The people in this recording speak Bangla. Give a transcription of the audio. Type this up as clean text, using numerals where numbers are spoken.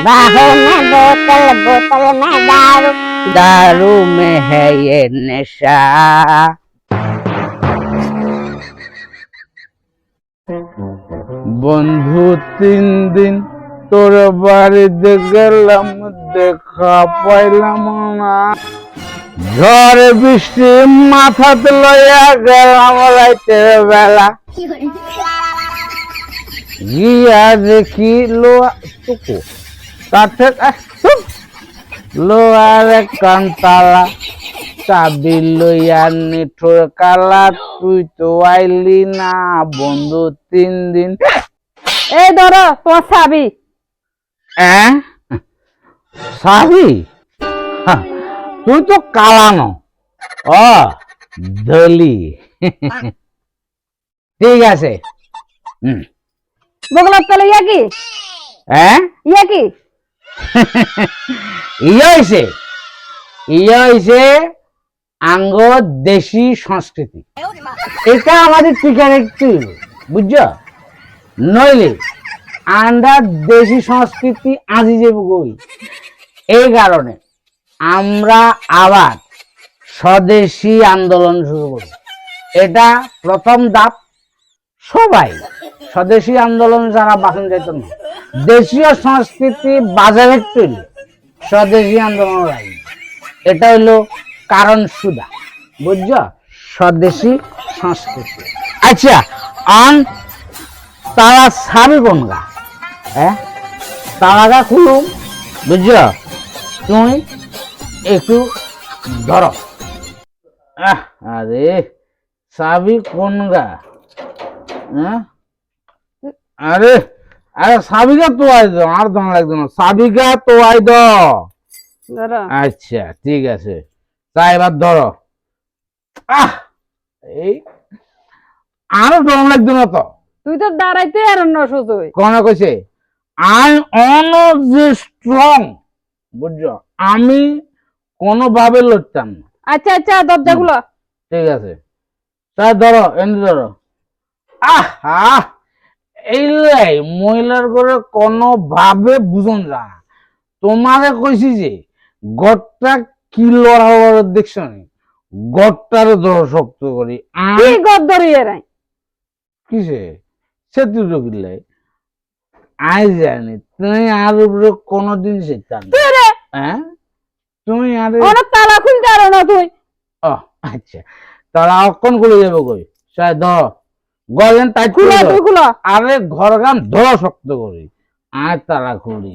बाहों में बोतल बोतल में दारू दारू में है ये नशा। বন্ধু 3 দিন তোর বাড়িতে গেলাম, দেখা পাইলাম না। ঝড় বৃষ্টি মাথাতে লইয়া গেলাম রাতের বেলা, গিয়া দেখি লোয়া টুকু কাঠের লোয়ার কান্তালা, চাবি লইয়া নিঠুর কালা, তুই তো আইলি না বন্ধু 3 দিন। এই ধরো তোমার চাবি। সাবি, তুই তো কালানো। ও দলি, ঠিক আছে। বগলার তলে ইয়া কি? ইয়া কি? ইয়া হইছে আঙ্গ দেশি সংস্কৃতি। এটা আমাদের টিকার একটু বুঝছো, নইলে আমরা দেশি সংস্কৃতি আজি যে বই। এই কারণে আমরা আবার স্বদেশী আন্দোলন শুরু করি। এটা প্রথম ধাপ। সবাই স্বদেশী আন্দোলন যারা বাসন যেত না, দেশীয় সংস্কৃতি বাজারে তৈরি স্বদেশী আন্দোলন রাখি। এটা হইলো কারণ সুদা, বুঝছো, স্বদেশী সংস্কৃতি। আচ্ছা, তারা সাবি কোন গা? তালাটা খুলুম, বুঝছো, তুমি একটু ধরো। আরে সাবি কোন গা? আরে আরে সাবিকা তো আই দাও, আর দাম লাগবে না, সাবিকা তো আই দাও। আচ্ছা ঠিক আছে, তাই এবার ধরো। এই আরো দম লাগবে না তো? তুই তো দাঁড়াইতে আর না সুযোগ কোন কইছে আই অন যে স্ট্রং, বুঝছো, আমি কোনোভাবে লড়তাম না। আচ্ছা আচ্ছা, দরজাগুলো ঠিক আছে, তাই ধরো, এনে ধরো। এই মহিলার করে কোনো ভাবে বুঝন যা। তোমারে কইছি যে গড়টা কি লড়া দেখছো নি, গড়টারে ধরো শক্ত করি। কি গদ ধরিয়ে রাই কিসে সে তুই তো কিলাই আই জানি তুমি আর উপরে কোনোদিন শিখতাম না। তুমি আর তালা খুলতে পারো না তুই? ও আচ্ছা, তারা অক্ষণ খুলে যাবে কই, ধরো গলেন তাই খুলে। আরে ঘর গান ধরো শক্ত করি, আর তারা খুলি।